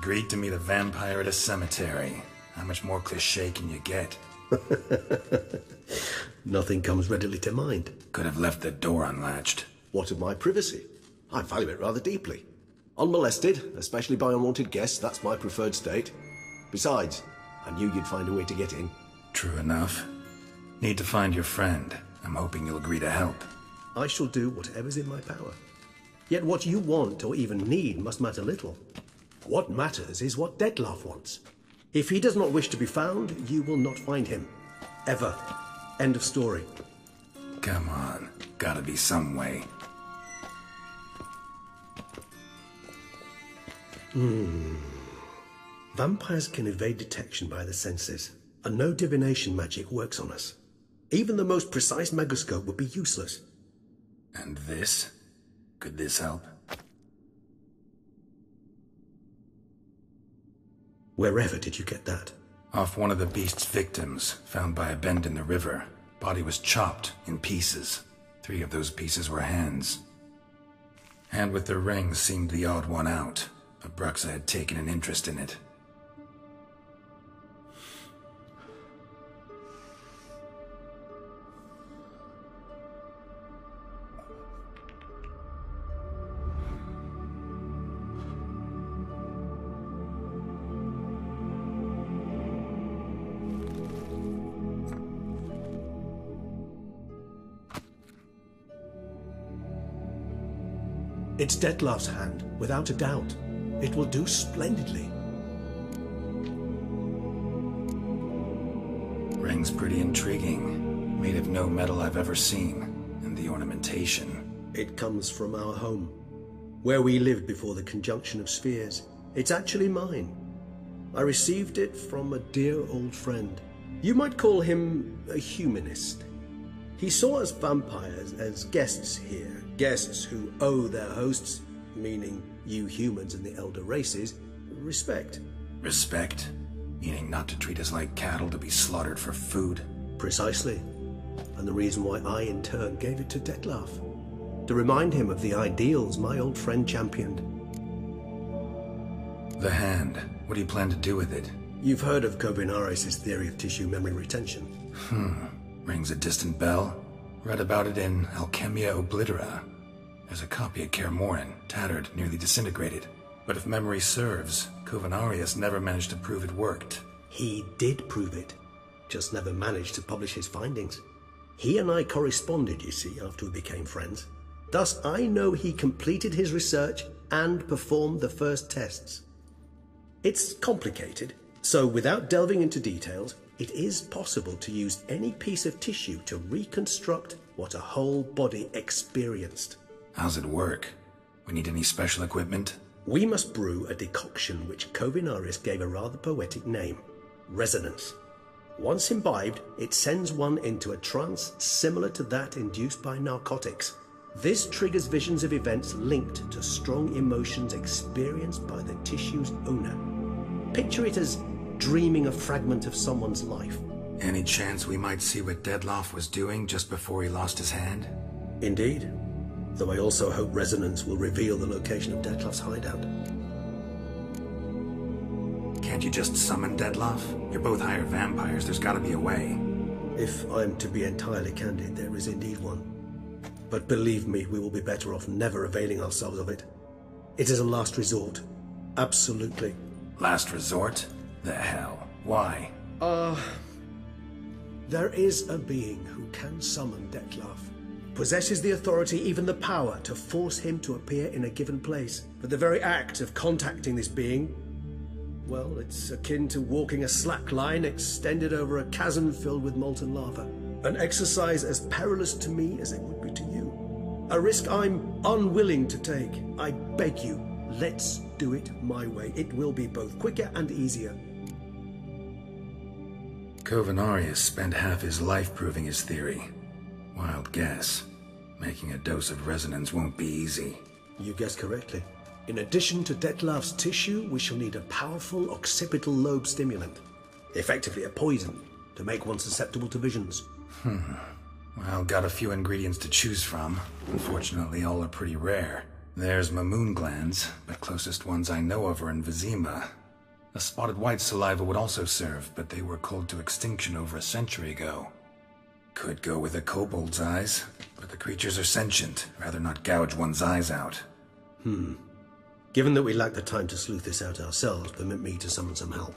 Agreed to meet a vampire at a cemetery. How much more cliché can you get? Nothing comes readily to mind. Could have left the door unlatched. What of my privacy? I value it rather deeply. Unmolested, especially by unwanted guests, that's my preferred state. Besides, I knew you'd find a way to get in. True enough. Need to find your friend. I'm hoping you'll agree to help. I shall do whatever's in my power. Yet what you want or even need must matter little. What matters is what Dettlaff wants. If he does not wish to be found, you will not find him. Ever. End of story. Come on. Gotta be some way. Vampires can evade detection by the senses, and no divination magic works on us. Even the most precise megascope would be useless. And this? Could this help? Wherever did you get that? Off one of the beast's victims, found by a bend in the river. Body was chopped in pieces. 3 of those pieces were hands. Hand with the ring seemed the odd one out. Abruxa had taken an interest in it. It's Dettlaff's hand, without a doubt. It will do splendidly. Ring's pretty intriguing. Made of no metal I've ever seen. And the ornamentation. It comes from our home, where we lived before the conjunction of spheres. It's actually mine. I received it from a dear old friend. You might call him a humanist. He saw us vampires as guests here, guests who owe their hosts, meaning you humans and the elder races, respect. Respect? Meaning not to treat us like cattle to be slaughtered for food? Precisely. And the reason why I, in turn, gave it to Dettlaff. To remind him of the ideals my old friend championed. The hand. What do you plan to do with it? You've heard of Kovinaris' theory of tissue memory retention. Rings a distant bell. Read about it in Alchemia Oblitera. There's a copy at Kaer Morhen, tattered, nearly disintegrated. But if memory serves, Kovinaris never managed to prove it worked. He did prove it, just never managed to publish his findings. He and I corresponded, you see, after we became friends. Thus, I know he completed his research and performed the first tests. It's complicated, so without delving into details, it is possible to use any piece of tissue to reconstruct what a whole body experienced. How's it work? We need any special equipment? We must brew a decoction which Kovinaris gave a rather poetic name, resonance. Once imbibed, it sends one into a trance similar to that induced by narcotics. This triggers visions of events linked to strong emotions experienced by the tissue's owner. Picture it as dreaming a fragment of someone's life. Any chance we might see what Dettlaff was doing just before he lost his hand? Indeed. Though I also hope resonance will reveal the location of Dettlaff's hideout. Can't you just summon Dettlaff? You're both hired vampires, there's gotta be a way. If I'm to be entirely candid, there is indeed one. But believe me, we will be better off never availing ourselves of it. It is a last resort. Absolutely. Last resort? The hell? Why? There is a being who can summon Dettlaff. Possesses the authority, even the power, to force him to appear in a given place. But the very act of contacting this being, well, it's akin to walking a slack line extended over a chasm filled with molten lava. An exercise as perilous to me as it would be to you. A risk I'm unwilling to take. I beg you, let's do it my way. It will be both quicker and easier. Kovinaris spent half his life proving his theory. Wild guess. Making a dose of resonance won't be easy. You guessed correctly. In addition to Dettlaff's tissue, we shall need a powerful occipital lobe stimulant. Effectively a poison, to make one susceptible to visions. Well, got a few ingredients to choose from. Unfortunately, all are pretty rare. There's Mamoon glands, but closest ones I know of are in Vizima. A spotted white saliva would also serve, but they were cold to extinction over a century ago. Could go with a kobold's eyes, but the creatures are sentient. Rather not gouge one's eyes out. Given that we lack the time to sleuth this out ourselves, permit me to summon some help.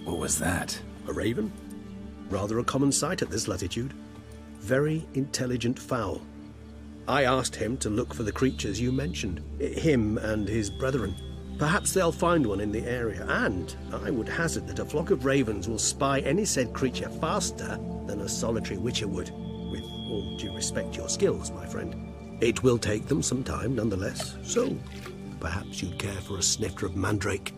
What was that? A raven? Rather a common sight at this latitude. Very intelligent fowl. I asked him to look for the creatures you mentioned. Him and his brethren. Perhaps they'll find one in the area, and I would hazard that a flock of ravens will spy any said creature faster than a solitary witcher would. With all due respect to your skills, my friend. It will take them some time, nonetheless, so perhaps you'd care for a snifter of mandrake.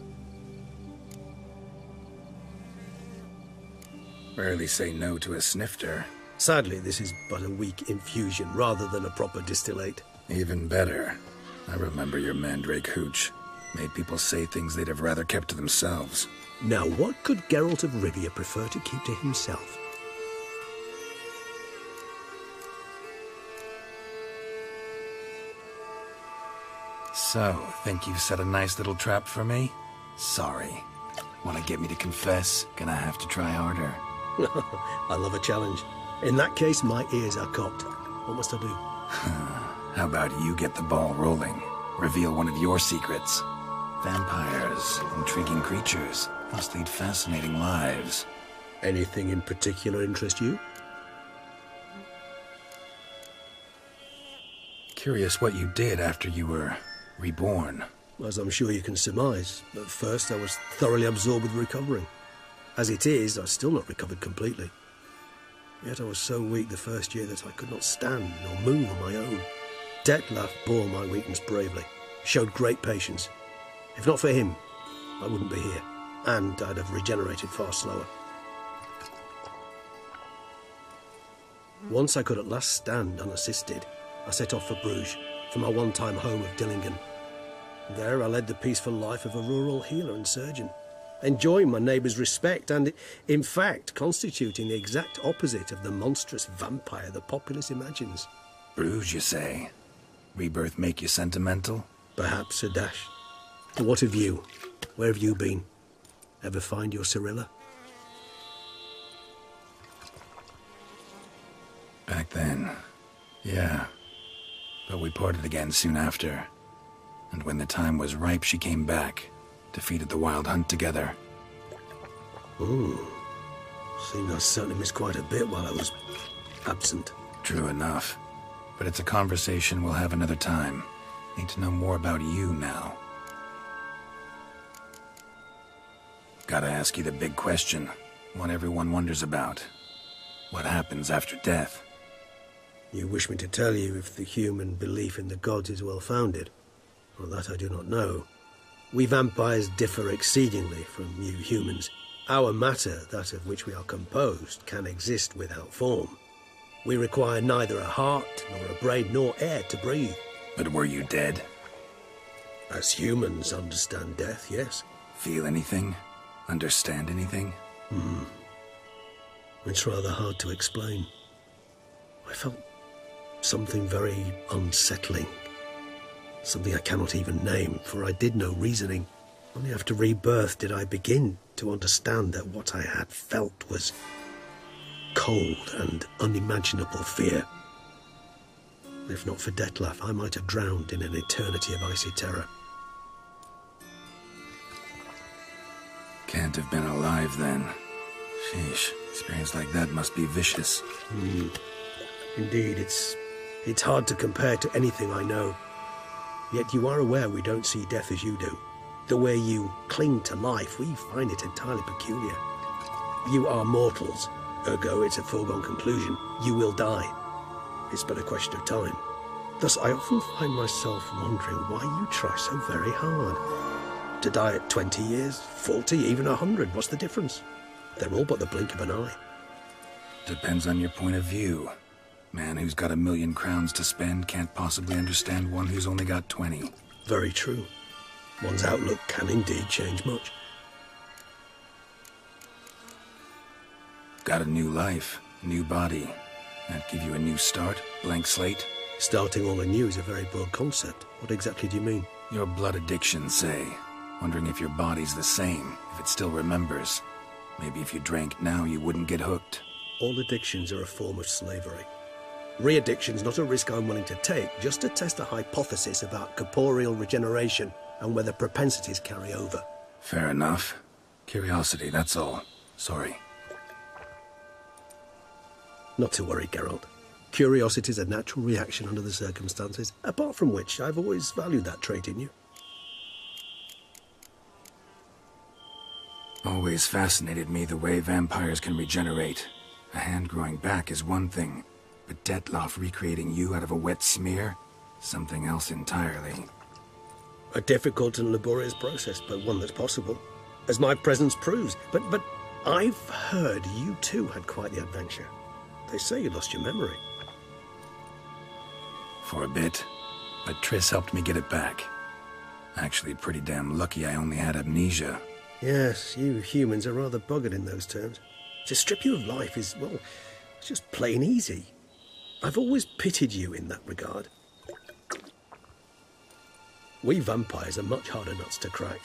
Rarely say no to a snifter. Sadly, this is but a weak infusion rather than a proper distillate. Even better. I remember your mandrake hooch. Made people say things they'd have rather kept to themselves. Now, what could Geralt of Rivia prefer to keep to himself? So, think you've set a nice little trap for me? Sorry. Want to get me to confess? Gonna have to try harder. I love a challenge. In that case, my ears are cocked. What must I do? How about you get the ball rolling? Reveal one of your secrets. Vampires, intriguing creatures, must lead fascinating lives. Anything in particular interest you? Curious what you did after you were reborn. As I'm sure you can surmise, at first I was thoroughly absorbed with recovering. As it is, I've still not recovered completely. Yet I was so weak the first year that I could not stand nor move on my own. Detlef bore my weakness bravely, showed great patience. If not for him, I wouldn't be here, and I'd have regenerated far slower. Once I could at last stand unassisted, I set off for Bruges, for my one-time home of Dillingen. There I led the peaceful life of a rural healer and surgeon, enjoying my neighbours' respect and, in fact, constituting the exact opposite of the monstrous vampire the populace imagines. Bruges, you say? Rebirth make you sentimental? Perhaps a dash. What of you? Where have you been? Ever find your Cyrilla? Back then, yeah. But we parted again soon after. And when the time was ripe, she came back. Defeated the Wild Hunt together. Ooh. Seemed I certainly missed quite a bit while I was absent. True enough. But it's a conversation we'll have another time. Need to know more about you now. Gotta ask you the big question. One everyone wonders about. What happens after death? You wish me to tell you if the human belief in the gods is well-founded? Well, that I do not know. We vampires differ exceedingly from you humans. Our matter, that of which we are composed, can exist without form. We require neither a heart, nor a brain, nor air to breathe. But were you dead? As humans understand death, yes. Feel anything? Understand anything? It's rather hard to explain. I felt something very unsettling. Something I cannot even name, for I did no reasoning. Only after rebirth did I begin to understand that what I had felt was cold and unimaginable fear. If not for Detlef, I might have drowned in an eternity of icy terror. Can't have been alive then. Sheesh, experience like that must be vicious. Indeed, it's It's hard to compare to anything I know. Yet you are aware we don't see death as you do. The way you cling to life, we find it entirely peculiar. You are mortals, ergo it's a foregone conclusion. You will die. It's but a question of time. Thus, I often find myself wondering why you try so very hard. To die at 20 years, 40, even 100, what's the difference? They're all but the blink of an eye. Depends on your point of view. Man who's got 1,000,000 crowns to spend can't possibly understand one who's only got 20. Very true. One's outlook can indeed change much. Got a new life, new body. That give you a new start, blank slate? Starting all anew is a very broad concept. What exactly do you mean? Your blood addiction, say. Wondering if your body's the same, if it still remembers. Maybe if you drank now, you wouldn't get hooked. All addictions are a form of slavery. Re-addiction's not a risk I'm willing to take, just to test a hypothesis about corporeal regeneration and whether propensities carry over. Fair enough. Curiosity, that's all. Sorry. Not to worry, Geralt. Curiosity's a natural reaction under the circumstances, apart from which I've always valued that trait in you. Always fascinated me the way vampires can regenerate. A hand growing back is one thing, but Detloff recreating you out of a wet smear? Something else entirely. A difficult and laborious process, but one that's possible, as my presence proves. But I've heard you too had quite the adventure. They say you lost your memory. For a bit, but Triss helped me get it back. Actually, pretty damn lucky I only had amnesia. Yes, you humans are rather buggered in those terms. To strip you of life is, well, it's just plain easy. I've always pitied you in that regard. We vampires are much harder nuts to crack.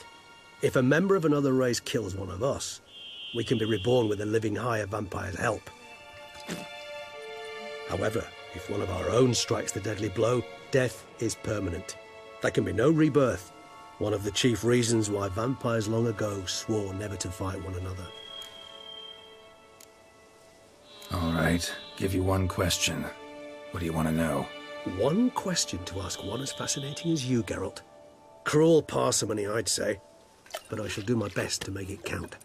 If a member of another race kills one of us, we can be reborn with a living higher vampire's help. However, if one of our own strikes the deadly blow, death is permanent. There can be no rebirth. One of the chief reasons why vampires long ago swore never to fight one another. All right, give you one question. What do you want to know? One question to ask one as fascinating as you, Geralt. Cruel parsimony, I'd say, but I shall do my best to make it count.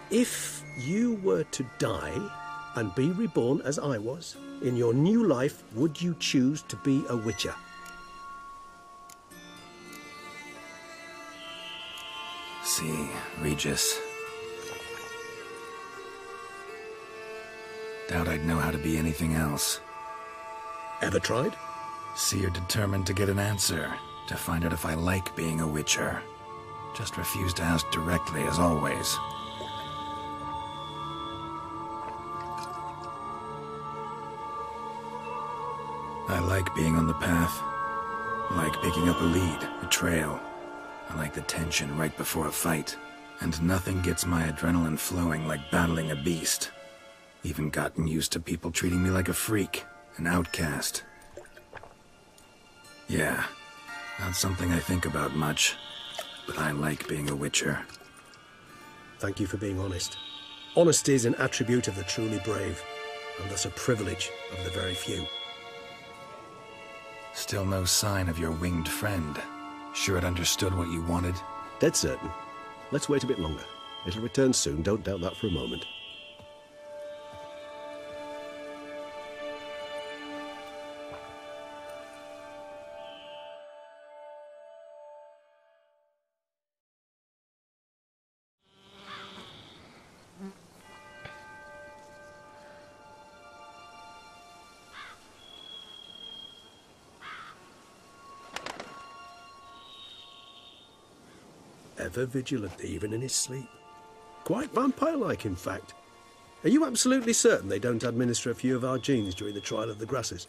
If you were to die and be reborn as I was, in your new life, would you choose to be a witcher? See, Regis. Doubt I'd know how to be anything else. Ever tried? See, you're determined to get an answer, to find out if I like being a witcher. Just refuse to ask directly, as always. I like being on the path. I like picking up a lead, a trail. I like the tension right before a fight. And nothing gets my adrenaline flowing like battling a beast. Even gotten used to people treating me like a freak, an outcast. Yeah, not something I think about much, but I like being a witcher. Thank you for being honest. Honesty is an attribute of the truly brave, and thus a privilege of the very few. Still no sign of your winged friend. Sure it understood what you wanted? Dead certain. Let's wait a bit longer. It'll return soon, don't doubt that for a moment. Ever vigilant, even in his sleep. Quite vampire-like, in fact. Are you absolutely certain they don't administer a few of our genes during the trial of the grasses?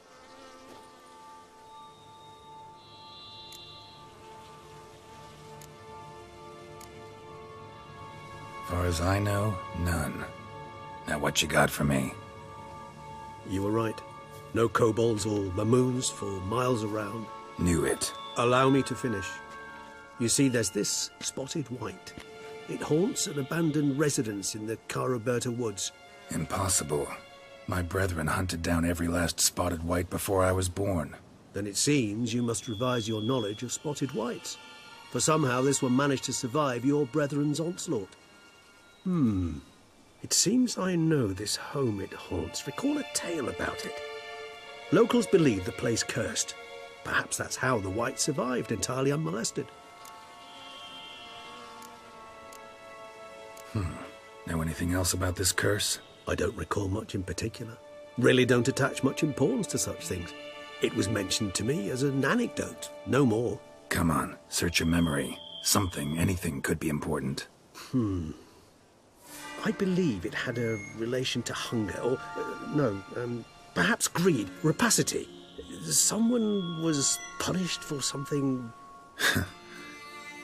Far as I know, none. Now what you got for me? You were right. No kobolds or mamoons for miles around. Knew it. Allow me to finish. You see, there's this spotted white. It haunts an abandoned residence in the Caraberta woods. Impossible. My brethren hunted down every last spotted white before I was born. Then it seems you must revise your knowledge of spotted whites. For somehow this one managed to survive your brethren's onslaught. It seems I know this home it haunts. Recall a tale about it. Locals believe the place cursed. Perhaps that's how the white survived entirely unmolested. Know anything else about this curse? I don't recall much in particular. Really don't attach much importance to such things. It was mentioned to me as an anecdote, no more. Come on, search your memory. Something, anything could be important. I believe it had a relation to hunger, or, perhaps greed, rapacity. Someone was punished for something...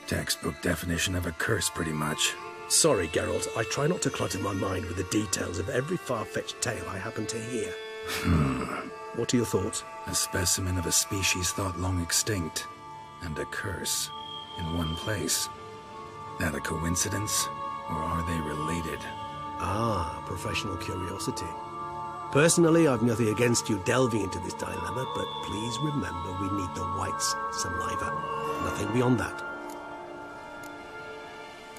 Textbook definition of a curse, pretty much. Sorry, Geralt, I try not to clutter my mind with the details of every far-fetched tale I happen to hear. What are your thoughts? A specimen of a species thought long extinct, and a curse, in one place. That a coincidence, or are they related? Ah, professional curiosity. Personally, I've nothing against you delving into this dilemma, but please remember we need the whites' saliva. Nothing beyond that.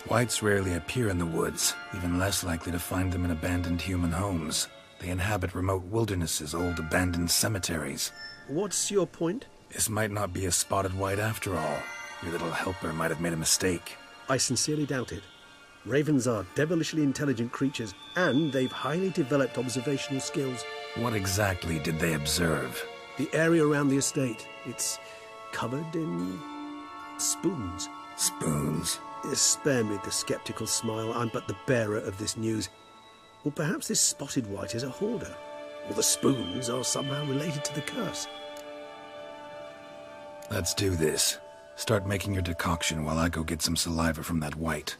Whites rarely appear in the woods, even less likely to find them in abandoned human homes. They inhabit remote wildernesses, old abandoned cemeteries. What's your point? This might not be a spotted white after all. Your little helper might have made a mistake. I sincerely doubt it. Ravens are devilishly intelligent creatures, and they've highly developed observational skills. What exactly did they observe? The area around the estate. It's covered in... spoons. Spoons? Spare me the skeptical smile. I'm but the bearer of this news. Or perhaps this spotted white is a hoarder. Or the spoons are somehow related to the curse. Let's do this. Start making your decoction while I go get some saliva from that white.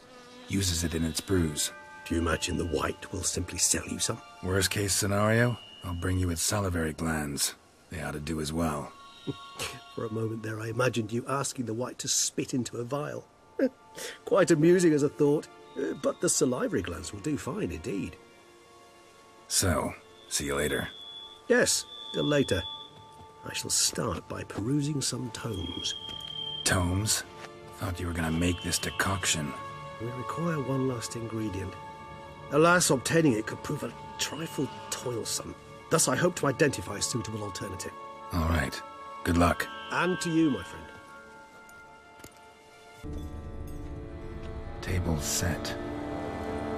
Uses it in its brews. Do you imagine the white will simply sell you some? Worst case scenario, I'll bring you its salivary glands. They ought to do as well. For a moment there I imagined you asking the white to spit into a vial. Quite amusing as a thought, but the salivary glands will do fine indeed. So, see you later. Yes, till later. I shall start by perusing some tomes. Tomes? Thought you were gonna make this decoction. We require one last ingredient. Alas, obtaining it could prove a trifle toilsome. Thus I hope to identify a suitable alternative. All right. Good luck. And to you, my friend. Table set.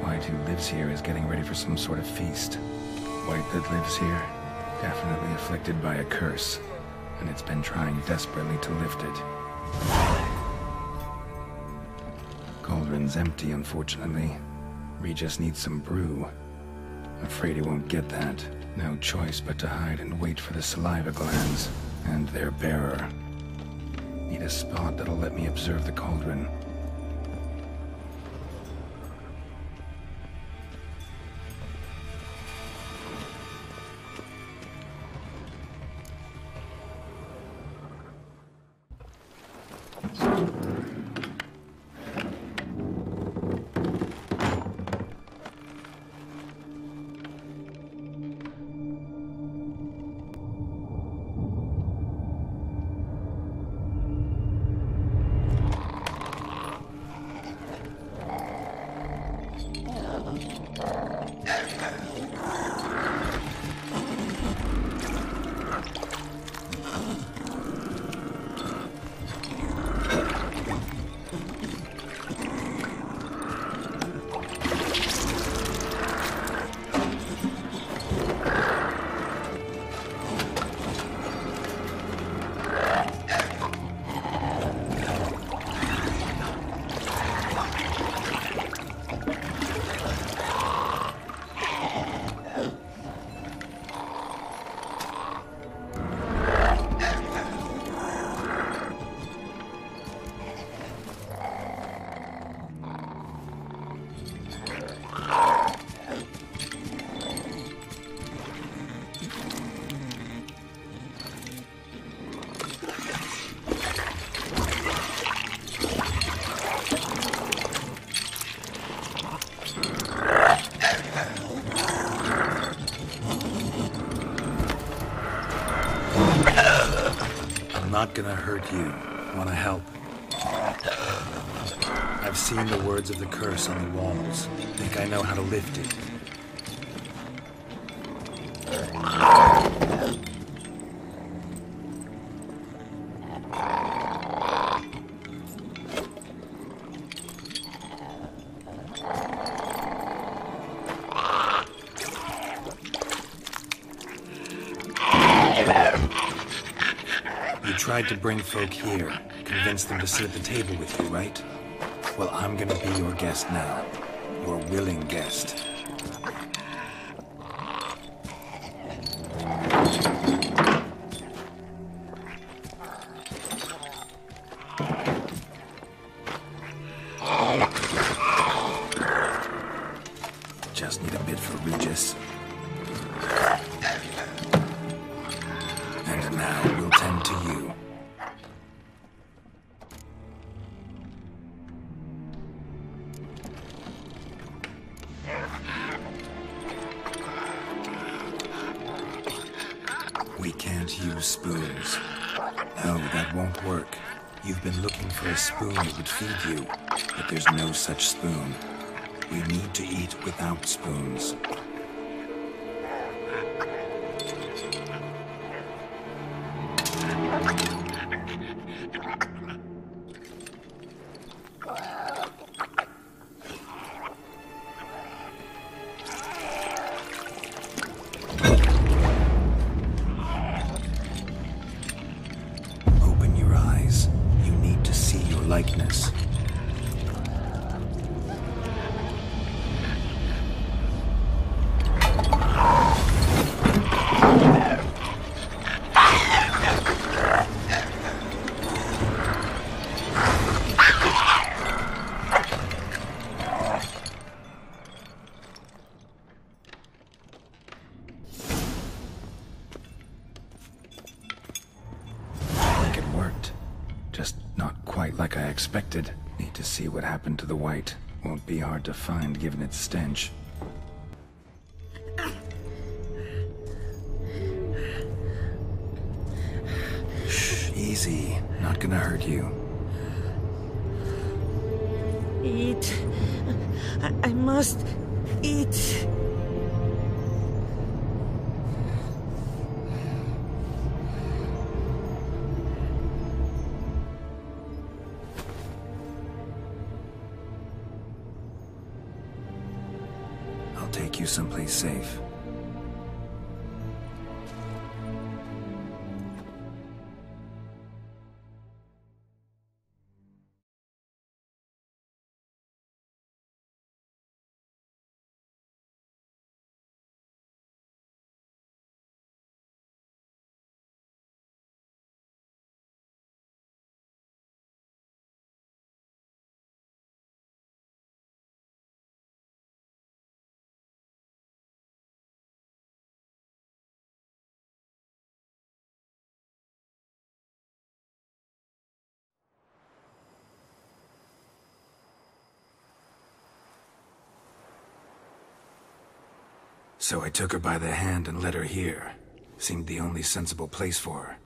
White who lives here is getting ready for some sort of feast. White that lives here, definitely afflicted by a curse, and it's been trying desperately to lift it. Cauldron's empty, unfortunately. Regis needs some brew. Afraid he won't get that. No choice but to hide and wait for the saliva glands, and their bearer. Need a spot that'll let me observe the cauldron. not gonna hurt you. Wanna help? I've seen the words of the curse on the walls. Think I know how to lift it. You tried to bring folk here, convince them to sit at the table with you, right? Well, I'm gonna be your guest now. Your willing guest. Just need a bit for Regis. And now we'll tend to you. We can't use spoons. No, that won't work. You've been looking for a spoon that would feed you, but there's no such spoon. We need to eat without spoons. Open your eyes. You need to see your likeness. Just not quite like I expected. Need to see what happened to the white. Won't be hard to find given its stench. Shh, easy. Not gonna hurt you. Eat. I must eat. I'll take you someplace safe. So I took her by the hand and led her here. Seemed the only sensible place for her.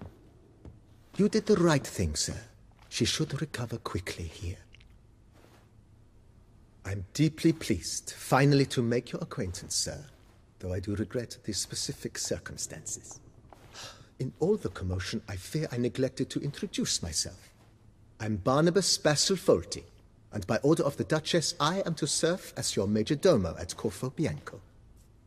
You did the right thing, sir. She should recover quickly here. I'm deeply pleased, finally, to make your acquaintance, sir, though I do regret the specific circumstances. In all the commotion, I fear I neglected to introduce myself. I'm Barnabas Basil Folty, and by order of the Duchess, I am to serve as your major domo at Corfo Bianco.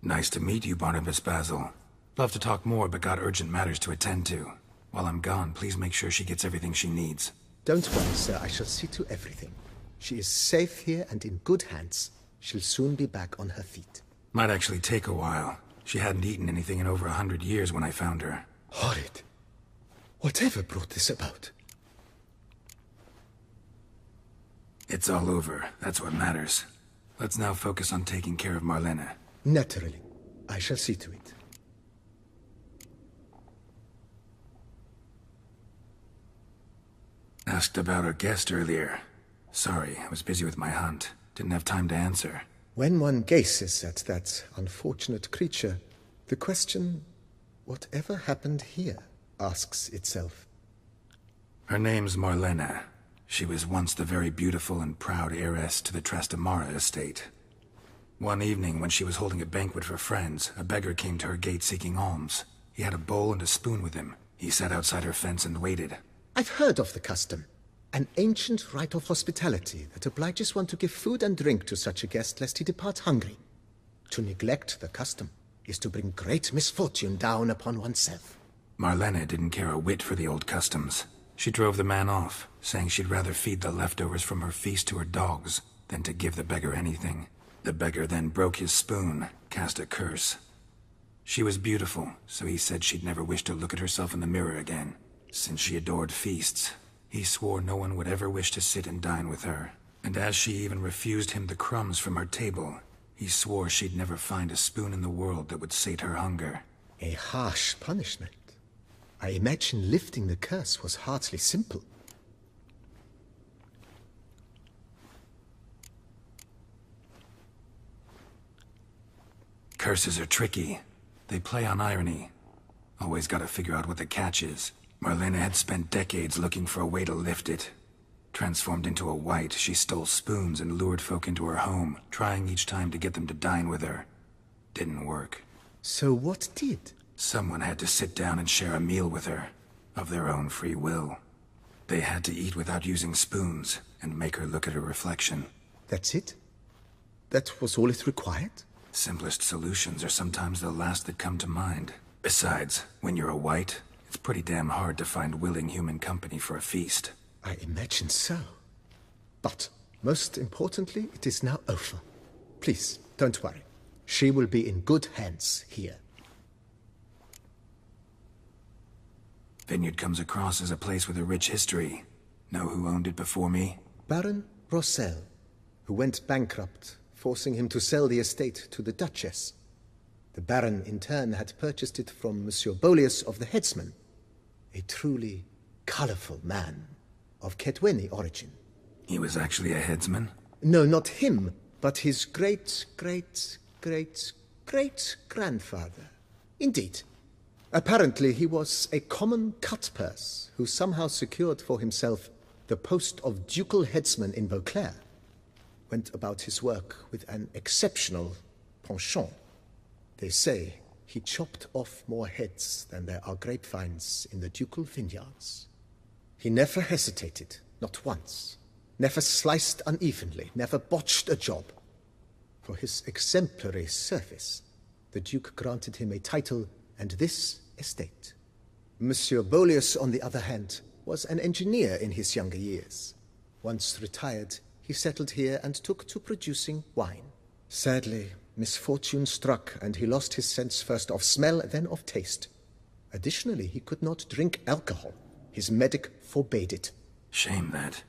Nice to meet you, Barnabas Basil. Love to talk more, but got urgent matters to attend to. While I'm gone, please make sure she gets everything she needs. Don't worry, sir. I shall see to everything. She is safe here and in good hands. She'll soon be back on her feet. Might actually take a while. She hadn't eaten anything in over 100 years when I found her. Horrid. Whatever brought this about? It's all over. That's what matters. Let's now focus on taking care of Marlena. Naturally. I shall see to it. Asked about our guest earlier. Sorry, I was busy with my hunt. Didn't have time to answer. When one gazes at that unfortunate creature, the question, whatever happened here, asks itself. Her name's Marlena. She was once the very beautiful and proud heiress to the Trastamara estate. One evening, when she was holding a banquet for friends, a beggar came to her gate seeking alms. He had a bowl and a spoon with him. He sat outside her fence and waited. I've heard of the custom. An ancient rite of hospitality that obliges one to give food and drink to such a guest lest he depart hungry. To neglect the custom is to bring great misfortune down upon oneself. Marlena didn't care a whit for the old customs. She drove the man off, saying she'd rather feed the leftovers from her feast to her dogs than to give the beggar anything. The beggar then broke his spoon, cast a curse. She was beautiful, so he said she'd never wish to look at herself in the mirror again. Since she adored feasts, he swore no one would ever wish to sit and dine with her. And as she even refused him the crumbs from her table, he swore she'd never find a spoon in the world that would sate her hunger. A harsh punishment. I imagine lifting the curse was hardly simple. Curses are tricky. They play on irony. Always gotta figure out what the catch is. Marlena had spent decades looking for a way to lift it. Transformed into a wight, she stole spoons and lured folk into her home, trying each time to get them to dine with her. Didn't work. So what did? Someone had to sit down and share a meal with her, of their own free will. They had to eat without using spoons, and make her look at her reflection. That's it? That was all it required? Simplest solutions are sometimes the last that come to mind. Besides, when you're a wight, it's pretty damn hard to find willing human company for a feast. I imagine so. But, most importantly, it is now over. Please, don't worry. She will be in good hands here. Vineyard comes across as a place with a rich history. Know who owned it before me? Baron Rossel, who went bankrupt, forcing him to sell the estate to the Duchess. The Baron, in turn, had purchased it from Monsieur Bolius of the Headsman, a truly colorful man of Ketweni origin. He was actually a headsman? No, not him, but his great-great-great-great-grandfather. Indeed. Apparently, he was a common cut-purse who somehow secured for himself the post of ducal headsman in Beauclair. Went about his work with an exceptional penchant. They say he chopped off more heads than there are grapevines in the ducal vineyards. He never hesitated, not once. Never sliced unevenly, never botched a job. For his exemplary service, the Duke granted him a title and this estate. Monsieur Bolius, on the other hand, was an engineer in his younger years. Once retired, he settled here and took to producing wine. Sadly, misfortune struck and he lost his sense first of smell, then of taste. Additionally, he could not drink alcohol. His medic forbade it. Shame that.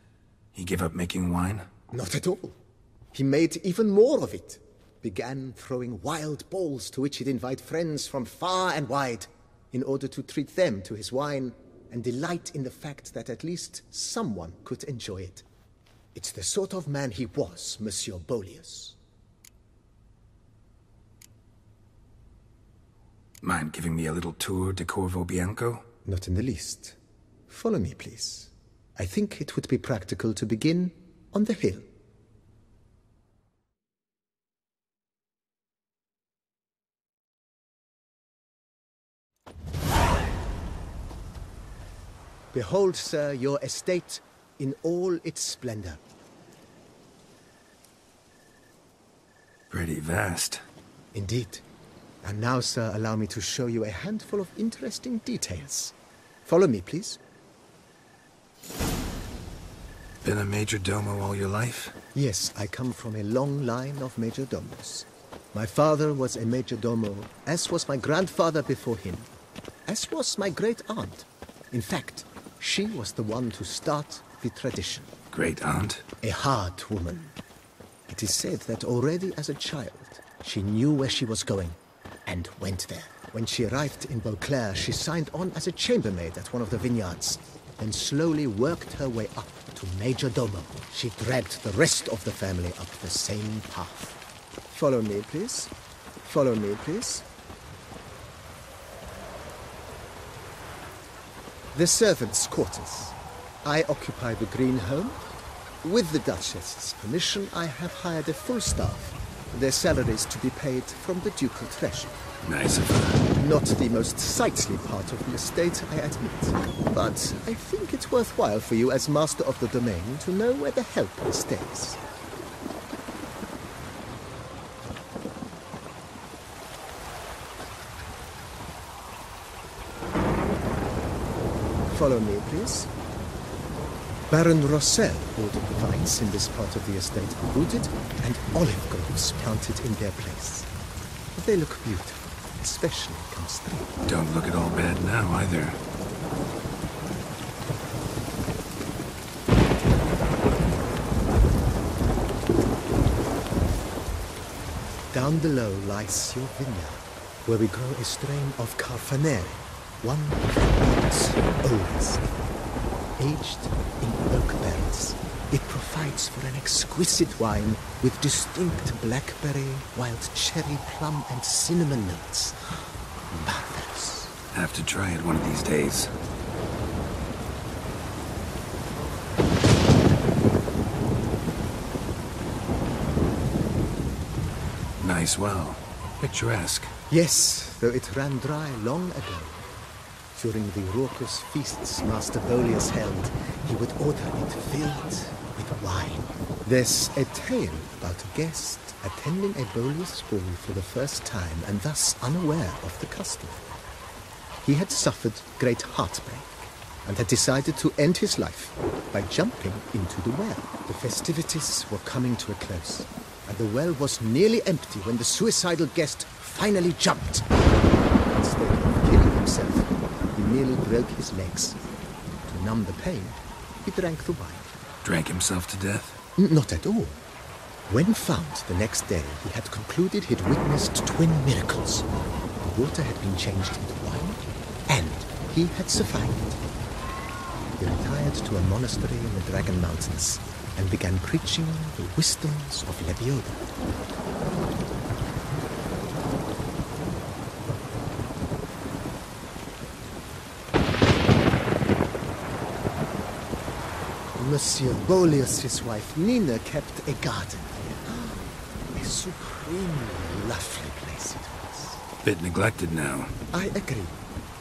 He gave up making wine? Not at all. He made even more of it. Began throwing wild balls to which he'd invite friends from far and wide in order to treat them to his wine and delight in the fact that at least someone could enjoy it. It's the sort of man he was, Monsieur Bolius. Mind giving me a little tour de Corvo Bianco? Not in the least. Follow me, please. I think it would be practical to begin on the hill. Behold, sir, your estate in all its splendor. Pretty vast. Indeed. And now, sir, allow me to show you a handful of interesting details. Follow me, please. Been a major domo all your life? Yes, I come from a long line of major domos. My father was a major domo, as was my grandfather before him, as was my great-aunt. In fact, she was the one to start the tradition. Great-aunt? A hard woman. It is said that already as a child, she knew where she was going, and went there. When she arrived in Beauclair, she signed on as a chambermaid at one of the vineyards, then slowly worked her way up to major domo. She dragged the rest of the family up the same path. Follow me, please. Follow me, please. The servants' quarters. I occupy the Green Home. With the Duchess's permission, I have hired a full staff. Their salaries to be paid from the ducal treasure. Nice of her. Not the most sightly part of the estate, I admit. But I think it's worthwhile for you as master of the domain to know where the help stays. Follow me, please. Baron Rossel ordered the vines in this part of the estate uprooted and olive groves planted in their place. They look beautiful, especially come spring. Don't look at all bad now, either. Down below lies your vineyard, where we grow a strain of Carfanere, one of the world's oldest. Aged in oak barrels, it provides for an exquisite wine with distinct blackberry, wild cherry, plum, and cinnamon notes. Marvelous. Have to try it one of these days. Nice well. Picturesque. Yes, though it ran dry long ago. During the raucous feasts Master Bolius held, he would order it filled with wine. There's a tale about a guest attending a Bolius ball for the first time and thus unaware of the custom. He had suffered great heartbreak and had decided to end his life by jumping into the well. The festivities were coming to a close, and the well was nearly empty when the suicidal guest finally jumped. Instead of killing himself, he merely broke his legs. To numb the pain, he drank the wine. Drank himself to death? Not at all. When found the next day, he had concluded he'd witnessed twin miracles. The water had been changed into wine, and he had survived. He retired to a monastery in the Dragon Mountains and began preaching the wisdoms of Lebioda. Monsieur Bolius, his wife Nina, kept a garden here. A supremely lovely place it was. Bit neglected now. I agree.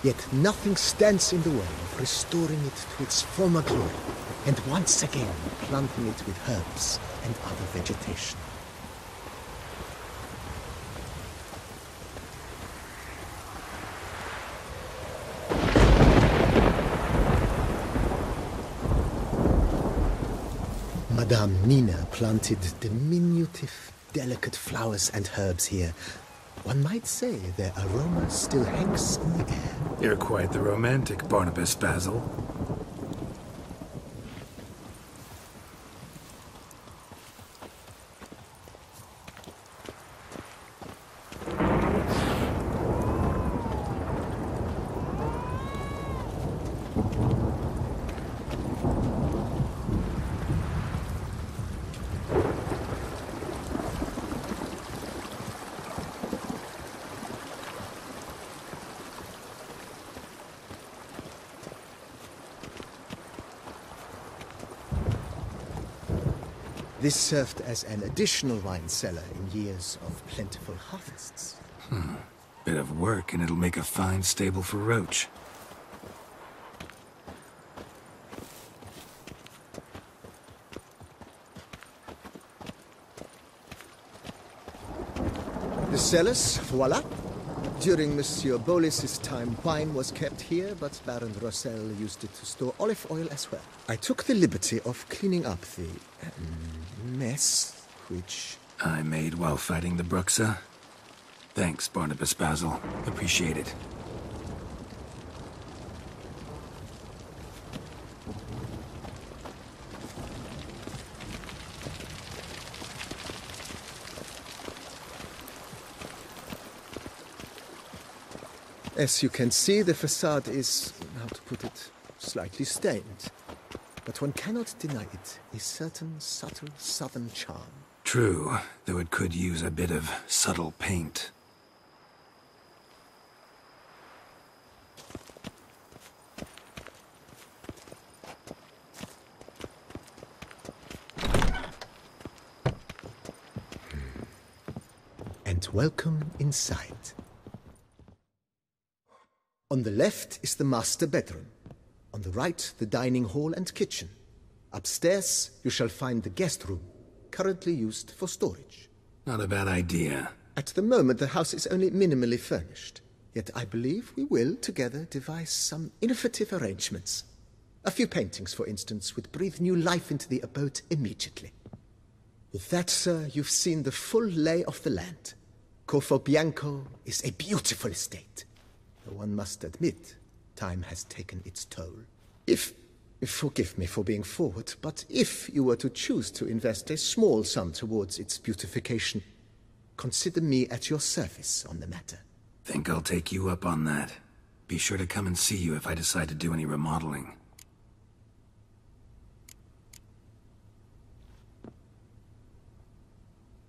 Yet nothing stands in the way of restoring it to its former glory, and once again planting it with herbs and other vegetation. Madame Nina planted diminutive, delicate flowers and herbs here. One might say their aroma still hangs in the air. You're quite the romantic, Barnabas Basil. This served as an additional wine cellar in years of plentiful harvests. Bit of work and it'll make a fine stable for Roach. The cellars, voila. During Monsieur Bolis's time, wine was kept here, but Baron Rossel used it to store olive oil as well. I took the liberty of cleaning up the mess, which I made while fighting the Bruxa. Thanks, Barnabas Basil. Appreciate it. As you can see, the facade is, how to put it, slightly stained. But one cannot deny it, a certain subtle southern charm. True, though it could use a bit of subtle paint. and welcome inside. On the left is the master bedroom. On the right, the dining hall and kitchen. Upstairs, you shall find the guest room, currently used for storage. Not a bad idea. At the moment, the house is only minimally furnished. Yet I believe we will, together, devise some innovative arrangements. A few paintings, for instance, would breathe new life into the abode immediately. With that, sir, you've seen the full lay of the land. Corvo Bianco is a beautiful estate. Though one must admit, time has taken its toll. Forgive me for being forward, but if you were to choose to invest a small sum towards its beautification, consider me at your service on the matter. Think I'll take you up on that. Be sure to come and see you if I decide to do any remodeling.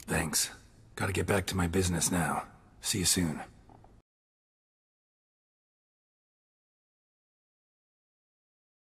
Thanks. Gotta get back to my business now. See you soon.